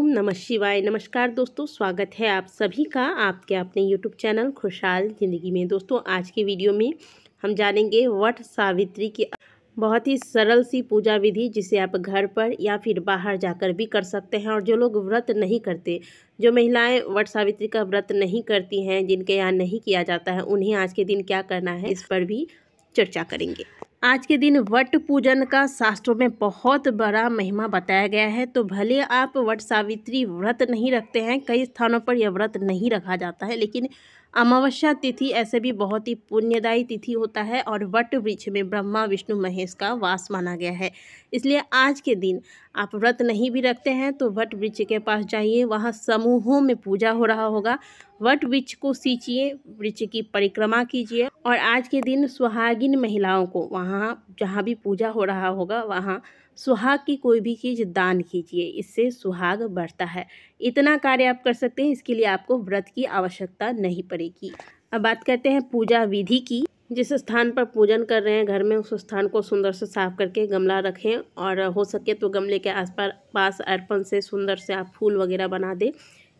ओम नमः शिवाय। नमस्कार दोस्तों, स्वागत है आप सभी का आपके अपने यूट्यूब चैनल खुशहाल ज़िंदगी में। दोस्तों, आज के वीडियो में हम जानेंगे वट सावित्री की बहुत ही सरल सी पूजा विधि, जिसे आप घर पर या फिर बाहर जाकर भी कर सकते हैं। और जो लोग व्रत नहीं करते, जो महिलाएं वट सावित्री का व्रत नहीं करती हैं, जिनके यहाँ नहीं किया जाता है, उन्हें आज के दिन क्या करना है, इस पर भी चर्चा करेंगे। आज के दिन वट पूजन का शास्त्रों में बहुत बड़ा महिमा बताया गया है। तो भले आप वट सावित्री व्रत नहीं रखते हैं, कई स्थानों पर यह व्रत नहीं रखा जाता है, लेकिन अमावस्या तिथि ऐसे भी बहुत ही पुण्यदायी तिथि होता है और वट वृक्ष में ब्रह्मा विष्णु महेश का वास माना गया है। इसलिए आज के दिन आप व्रत नहीं भी रखते हैं तो वट वृक्ष के पास जाइए, वहाँ समूहों में पूजा हो रहा होगा। वट वृक्ष को सींचिए, वृक्ष की परिक्रमा कीजिए और आज के दिन सुहागिन महिलाओं को वहाँ जहाँ भी पूजा हो रहा होगा वहाँ सुहाग की कोई भी चीज़ दान कीजिए, इससे सुहाग बढ़ता है। इतना कार्य आप कर सकते हैं, इसके लिए आपको व्रत की आवश्यकता नहीं पड़ेगी। अब बात करते हैं पूजा विधि की। जिस स्थान पर पूजन कर रहे हैं घर में, उस स्थान को सुंदर से साफ करके गमला रखें और हो सके तो गमले के आसपास अर्पण से सुंदर से आप फूल वगैरह बना दें।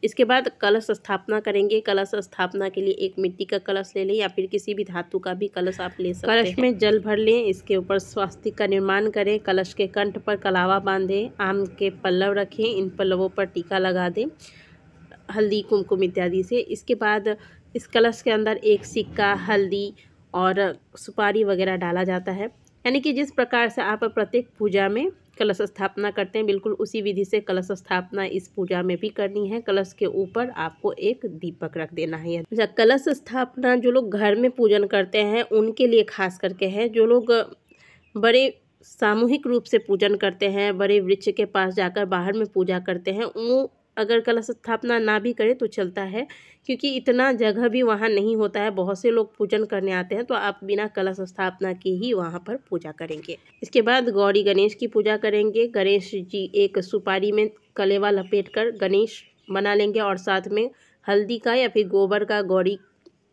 इसके बाद कलश स्थापना करेंगे। कलश स्थापना के लिए एक मिट्टी का कलश ले लें या फिर किसी भी धातु का भी कलश आप ले सकते हैं। कलश में जल भर लें, इसके ऊपर स्वास्तिक का निर्माण करें। कलश के कंठ पर कलावा बांधें, आम के पल्लव रखें, इन पल्लवों पर टीका लगा दें हल्दी कुमकुम इत्यादि से। इसके बाद इस कलश के अंदर एक सिक्का, हल्दी और सुपारी वगैरह डाला जाता है। यानी कि जिस प्रकार से आप प्रत्येक पूजा में कलश स्थापना करते हैं, बिल्कुल उसी विधि से कलश स्थापना इस पूजा में भी करनी है। कलश के ऊपर आपको एक दीपक रख देना है। अच्छा, कलश स्थापना जो लोग घर में पूजन करते हैं उनके लिए खास करके है। जो लोग बड़े सामूहिक रूप से पूजन करते हैं, बड़े वृक्ष के पास जाकर बाहर में पूजा करते हैं, वो अगर कलश स्थापना ना भी करें तो चलता है, क्योंकि इतना जगह भी वहाँ नहीं होता है। बहुत से लोग पूजन करने आते हैं, तो आप बिना कलश स्थापना के ही वहाँ पर पूजा करेंगे। इसके बाद गौरी गणेश की पूजा करेंगे। गणेश जी एक सुपारी में कलेवा लपेट कर गणेश बना लेंगे और साथ में हल्दी का या फिर गोबर का गौरी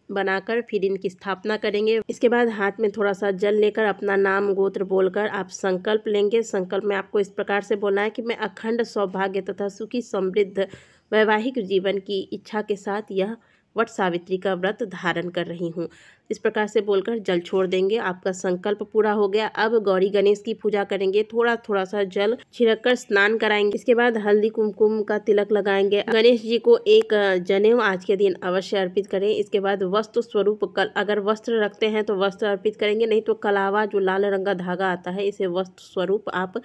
बनाकर फिर इनकी स्थापना करेंगे। इसके बाद हाथ में थोड़ा सा जल लेकर अपना नाम गोत्र बोलकर आप संकल्प लेंगे। संकल्प में आपको इस प्रकार से बोलना है कि मैं अखंड सौभाग्य तथा सुखी समृद्ध वैवाहिक जीवन की इच्छा के साथ यह वट सावित्री का व्रत धारण कर रही हूँ। इस प्रकार से बोलकर जल छोड़ देंगे। आपका संकल्प पूरा हो गया। अब गौरी गणेश की पूजा करेंगे। थोड़ा थोड़ा सा जल छिड़क कर स्नान कराएंगे। इसके बाद हल्दी कुमकुम का तिलक लगाएंगे। गणेश जी को एक जनेऊ आज के दिन अवश्य अर्पित करें। इसके बाद वस्त्र स्वरूप अगर वस्त्र रखते हैं तो वस्त्र अर्पित करेंगे, नहीं तो कलावा जो लाल रंग का धागा आता है, इसे वस्त्र स्वरूप आप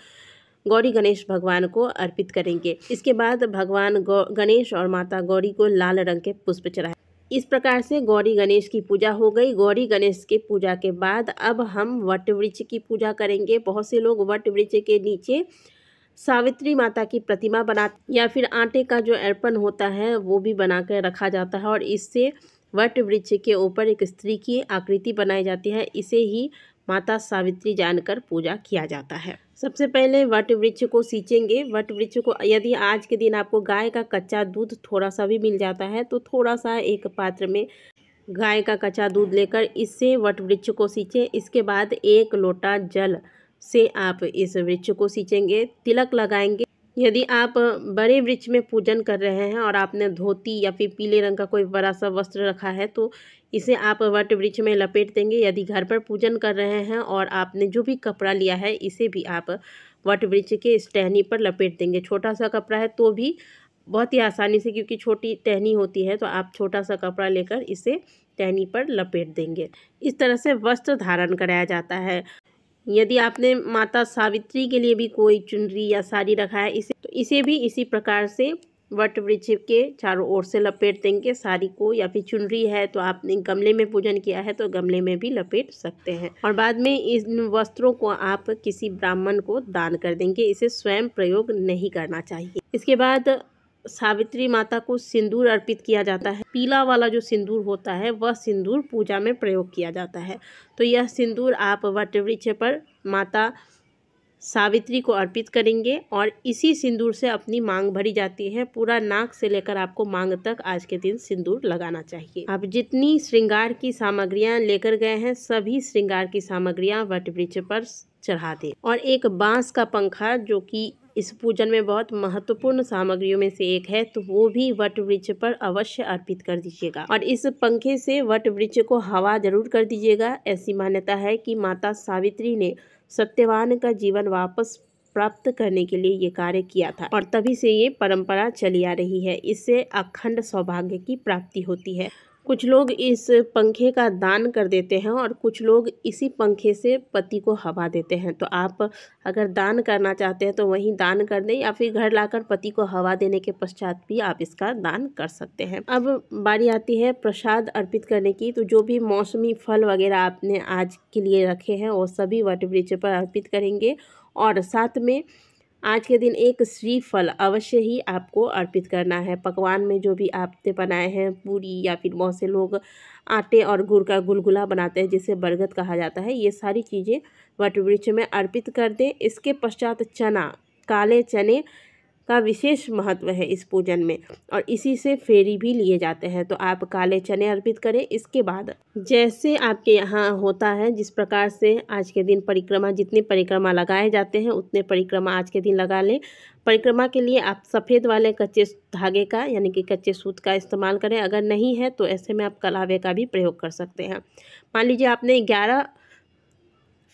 गौरी गणेश भगवान को अर्पित करेंगे। इसके बाद भगवान गणेश और माता गौरी को लाल रंग के पुष्प चढ़ाएं। इस प्रकार से गौरी गणेश की पूजा हो गई। गौरी गणेश की पूजा के बाद अब हम वट वृक्ष की पूजा करेंगे। बहुत से लोग वट वृक्ष के नीचे सावित्री माता की प्रतिमा बनाते या फिर आटे का जो अर्पण होता है वो भी बना कर रखा जाता है और इससे वट वृक्ष के ऊपर एक स्त्री की आकृति बनाई जाती है। इसे ही माता सावित्री जानकर पूजा किया जाता है। सबसे पहले वट वृक्ष को सींचेंगे। वट वृक्ष को यदि आज के दिन आपको गाय का कच्चा दूध थोड़ा सा भी मिल जाता है तो थोड़ा सा एक पात्र में गाय का कच्चा दूध लेकर इससे वट वृक्ष को सींचें। इसके बाद एक लोटा जल से आप इस वृक्ष को सींचेंगे, तिलक लगाएंगे। यदि आप बड़े वृक्ष में पूजन कर रहे हैं और आपने धोती या फिर पीले रंग का कोई बड़ा सा वस्त्र रखा है तो इसे आप वट वृक्ष में लपेट देंगे। यदि घर पर पूजन कर रहे हैं और आपने जो भी कपड़ा लिया है इसे भी आप वट वृक्ष के इस टहनी पर लपेट देंगे। छोटा सा कपड़ा है तो भी बहुत ही आसानी से, क्योंकि छोटी टहनी होती है, तो आप छोटा सा कपड़ा लेकर इसे टहनी पर लपेट देंगे। इस तरह से वस्त्र धारण कराया जाता है। यदि आपने माता सावित्री के लिए भी कोई चुनरी या साड़ी रखा है इसे भी इसी प्रकार से वट वृक्ष के चारों ओर से लपेट देंगे। साड़ी को या फिर चुनरी है तो आपने गमले में पूजन किया है तो गमले में भी लपेट सकते हैं और बाद में इन वस्त्रों को आप किसी ब्राह्मण को दान कर देंगे। इसे स्वयं प्रयोग नहीं करना चाहिए। इसके बाद सावित्री माता को सिंदूर अर्पित किया जाता है। पीला वाला जो सिंदूर होता है वह सिंदूर पूजा में प्रयोग किया जाता है। तो यह सिंदूर आप वट वृक्ष पर माता सावित्री को अर्पित करेंगे और इसी सिंदूर से अपनी मांग भरी जाती है। पूरा नाक से लेकर आपको मांग तक आज के दिन सिंदूर लगाना चाहिए। आप जितनी श्रृंगार की सामग्रियां लेकर गए हैं सभी श्रृंगार की सामग्रियां वट वृक्ष पर चढ़ा दें और एक बांस का पंखा जो कि इस पूजन में बहुत महत्वपूर्ण सामग्रियों में से एक है, तो वो भी वट वृक्ष पर अवश्य अर्पित कर दीजिएगा। और इस पंखे से वट वृक्ष को हवा जरूर कर दीजिएगा। ऐसी मान्यता है कि माता सावित्री ने सत्यवान का जीवन वापस प्राप्त करने के लिए ये कार्य किया था और तभी से ये परंपरा चली आ रही है। इससे अखंड सौभाग्य की प्राप्ति होती है। कुछ लोग इस पंखे का दान कर देते हैं और कुछ लोग इसी पंखे से पति को हवा देते हैं। तो आप अगर दान करना चाहते हैं तो वहीं दान कर दें या फिर घर लाकर पति को हवा देने के पश्चात भी आप इसका दान कर सकते हैं। अब बारी आती है प्रसाद अर्पित करने की। तो जो भी मौसमी फल वगैरह आपने आज के लिए रखे हैं वो सभी वट वृक्ष पर अर्पित करेंगे और साथ में आज के दिन एक श्रीफल अवश्य ही आपको अर्पित करना है। पकवान में जो भी आपने बनाए हैं, पूरी या फिर बहुत से लोग आटे और गुड़ का गुलगुला बनाते हैं जिसे बरगद कहा जाता है, ये सारी चीज़ें वट वृक्ष में अर्पित कर दें। इसके पश्चात चना, काले चने का विशेष महत्व है इस पूजन में और इसी से फेरी भी लिए जाते हैं। तो आप काले चने अर्पित करें। इसके बाद जैसे आपके यहाँ होता है, जिस प्रकार से आज के दिन परिक्रमा, जितनी परिक्रमा लगाए जाते हैं उतने परिक्रमा आज के दिन लगा लें। परिक्रमा के लिए आप सफ़ेद वाले कच्चे धागे का यानी कि कच्चे सूत का इस्तेमाल करें। अगर नहीं है तो ऐसे में आप कलावे का भी प्रयोग कर सकते हैं। मान लीजिए आपने 11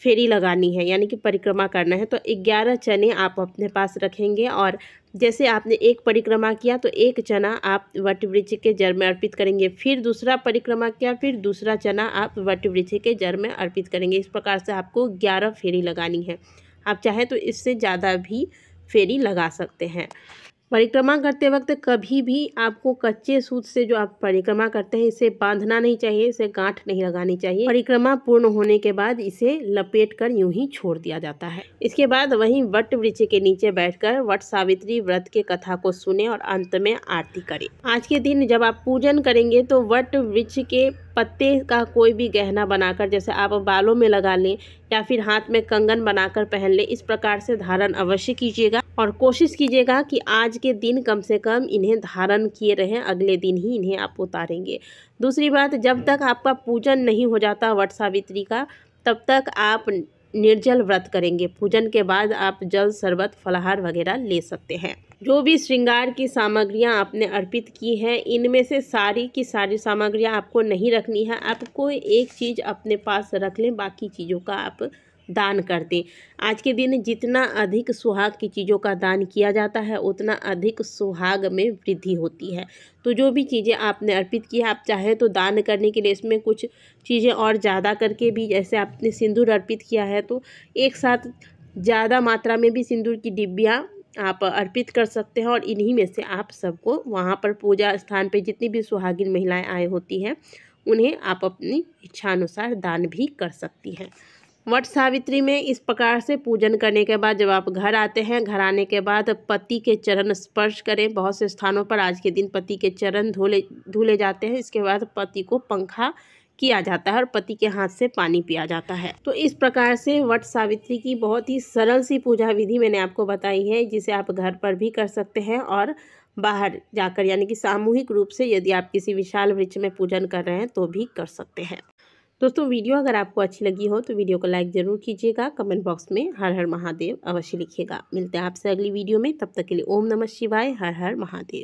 फेरी लगानी है यानी कि परिक्रमा करना है, तो 11 चने आप अपने पास रखेंगे और जैसे आपने एक परिक्रमा किया तो एक चना आप वट वृक्ष के जड़ में अर्पित करेंगे। फिर दूसरा परिक्रमा किया, फिर दूसरा चना आप वट वृक्ष के जड़ में अर्पित करेंगे। इस प्रकार से आपको 11 फेरी लगानी है। आप चाहे तो इससे ज़्यादा भी फेरी लगा सकते हैं। परिक्रमा करते वक्त कभी भी आपको कच्चे सूत से जो आप परिक्रमा करते हैं इसे बांधना नहीं चाहिए, इसे गांठ नहीं लगानी चाहिए। परिक्रमा पूर्ण होने के बाद इसे लपेटकर यूं ही छोड़ दिया जाता है। इसके बाद वहीं वट वृक्ष के नीचे बैठकर वट सावित्री व्रत के कथा को सुने और अंत में आरती करें। आज के दिन जब आप पूजन करेंगे तो वट वृक्ष के पत्ते का कोई भी गहना बनाकर, जैसे आप बालों में लगा लें या फिर हाथ में कंगन बनाकर पहन लें, इस प्रकार से धारण अवश्य कीजिएगा और कोशिश कीजिएगा कि आज के दिन कम से कम इन्हें धारण किए रहें, अगले दिन ही इन्हें आप उतारेंगे। दूसरी बात, जब तक आपका पूजन नहीं हो जाता वट सावित्री का, तब तक आप निर्जल व्रत करेंगे। पूजन के बाद आप जल, शरबत, फलाहार वगैरह ले सकते हैं। जो भी श्रृंगार की सामग्रियां आपने अर्पित की हैं, इनमें से सारी की सारी सामग्रियां आपको नहीं रखनी है। आपको एक चीज़ अपने पास रख लें, बाकी चीज़ों का आप दान कर दें। आज के दिन जितना अधिक सुहाग की चीज़ों का दान किया जाता है उतना अधिक सुहाग में वृद्धि होती है। तो जो भी चीज़ें आपने अर्पित की है, आप चाहें तो दान करने के लिए इसमें कुछ चीज़ें और ज़्यादा करके भी, जैसे आपने सिंदूर अर्पित किया है तो एक साथ ज़्यादा मात्रा में भी सिंदूर की डिब्बियाँ आप अर्पित कर सकते हैं और इन्हीं में से आप सबको वहाँ पर पूजा स्थान पे जितनी भी सुहागिन महिलाएं आई होती हैं उन्हें आप अपनी इच्छानुसार दान भी कर सकती हैं। वट सावित्री में इस प्रकार से पूजन करने के बाद जब आप घर आते हैं, घर आने के बाद पति के चरण स्पर्श करें। बहुत से स्थानों पर आज के दिन पति के चरण धुले जाते हैं। इसके बाद पति को पंखा किया जाता है और पति के हाथ से पानी पिया जाता है। तो इस प्रकार से वट सावित्री की बहुत ही सरल सी पूजा विधि मैंने आपको बताई है, जिसे आप घर पर भी कर सकते हैं और बाहर जाकर यानी कि सामूहिक रूप से यदि आप किसी विशाल वृक्ष में पूजन कर रहे हैं तो भी कर सकते हैं। दोस्तों, वीडियो अगर आपको अच्छी लगी हो तो वीडियो को लाइक ज़रूर कीजिएगा। कमेंट बॉक्स में हर हर महादेव अवश्य लिखिएगा। मिलते हैं आपसे अगली वीडियो में, तब तक के लिए ओम नमः शिवाय, हर हर महादेव।